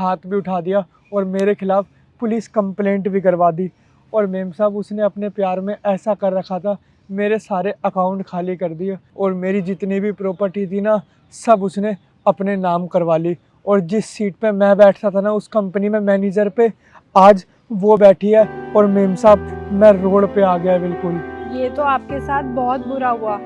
हाथ भी उठा दिया और मेरे खिलाफ़ पुलिस कंप्लेंट भी करवा दी। और मेम साहब उसने अपने प्यार में ऐसा कर रखा था, मेरे सारे अकाउंट खाली कर दिए और मेरी जितनी भी प्रॉपर्टी थी ना, सब उसने अपने नाम करवा ली। और जिस सीट पे मैं बैठता था ना उस कंपनी में मैनेजर पे, आज वो बैठी है और मेम साहब मैं रोड पे आ गया बिल्कुल। ये तो आपके साथ बहुत बुरा हुआ,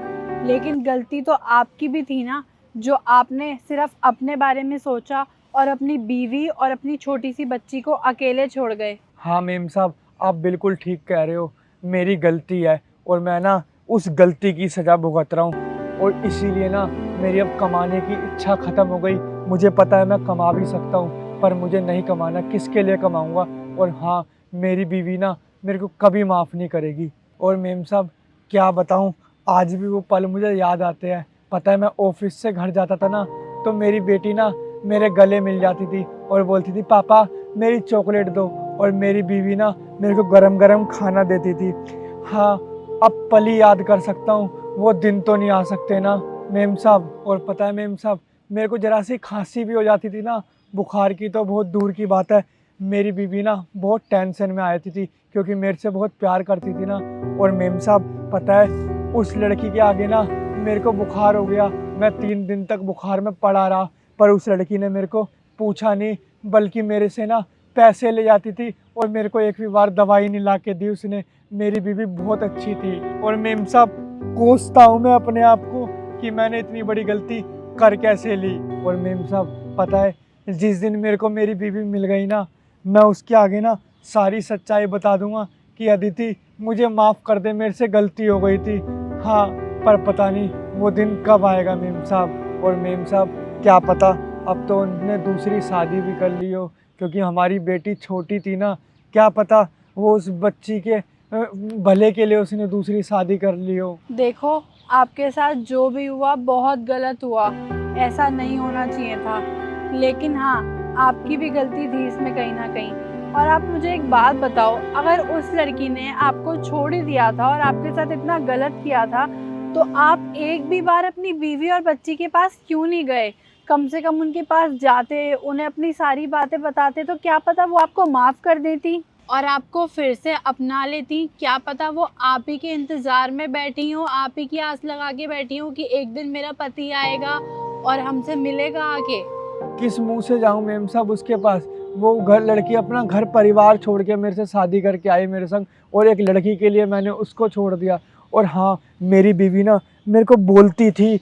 लेकिन गलती तो आपकी भी थी ना, जो आपने सिर्फ अपने बारे में सोचा और अपनी बीवी और अपनी छोटी सी बच्ची को अकेले छोड़ गए। हाँ मेम साहब, आप बिल्कुल ठीक कह रहे हो, मेरी गलती है और मैं ना उस गलती की सज़ा भुगत रहा हूँ। और इसीलिए ना मेरी अब कमाने की इच्छा ख़त्म हो गई। मुझे पता है मैं कमा भी सकता हूँ, पर मुझे नहीं कमाना, किसके लिए कमाऊँगा। और हाँ, मेरी बीवी ना मेरे को कभी माफ़ नहीं करेगी। और मेम साहब क्या बताऊँ, आज भी वो पल मुझे याद आते हैं। पता है मैं ऑफिस से घर जाता था ना, तो मेरी बेटी ना मेरे गले मिल जाती थी और बोलती थी पापा मेरी चॉकलेट दो। और मेरी बीवी ना मेरे को गरम गरम खाना देती थी। हाँ, अब पल ही याद कर सकता हूँ, वो दिन तो नहीं आ सकते ना मेम साहब। और पता है मेम साहब, मेरे को ज़रा सी खांसी भी हो जाती थी ना, बुखार की तो बहुत दूर की बात है, मेरी बीवी ना बहुत टेंशन में आ जाती थी, क्योंकि मेरे से बहुत प्यार करती थी ना। और मेम साहब पता है, उस लड़की के आगे ना मेरे को बुखार हो गया, मैं 3 दिन तक बुखार में पड़ा रहा, पर उस लड़की ने मेरे को पूछा नहीं, बल्कि मेरे से ना पैसे ले जाती थी और मेरे को एक भी बार दवाई नहीं ला के दी उसने। मेरी बीवी बहुत अच्छी थी। और मेम साहब कोसता हूँ मैं अपने आप को कि मैंने इतनी बड़ी गलती कर कैसे ली। और मेम साहब पता है, जिस दिन मेरे को मेरी बीवी मिल गई ना, मैं उसके आगे ना सारी सच्चाई बता दूंगा कि अदिति मुझे माफ़ कर दे, मेरे से गलती हो गई थी। हाँ, पर पता नहीं वो दिन कब आएगा मेम साहब। और मेम साहब क्या पता, अब तो उनने दूसरी शादी भी कर ली हो, क्योंकि हमारी बेटी छोटी थी ना, क्या पता वो उस बच्ची के भले के लिए उसने दूसरी शादी कर ली हो। देखो, आपके साथ जो भी हुआ बहुत गलत हुआ, ऐसा नहीं होना चाहिए था। लेकिन हाँ, आपकी भी गलती थी इसमें कहीं ना कहीं। और आप मुझे एक बात बताओ, अगर उस लड़की ने आपको छोड़ ही दिया था और आपके साथ इतना गलत किया था, तो आप एक भी बार अपनी बीवी और बच्ची के पास क्यों नहीं गए? कम से कम उनके पास जाते, उन्हें अपनी सारी बातें बताते, तो क्या पता वो आपको माफ़ कर देती और आपको फिर से अपना लेती। क्या पता वो आप ही के इंतज़ार में बैठी हो, आप ही की आस लगा के बैठी हो कि एक दिन मेरा पति आएगा और हमसे मिलेगा आके। किस मुंह से जाऊं मेम साहब उसके पास? वो घर लड़की अपना घर परिवार छोड़ के मेरे से शादी करके आई मेरे संग, और एक लड़की के लिए मैंने उसको छोड़ दिया। और हाँ, मेरी बीवी ना मेरे को बोलती थी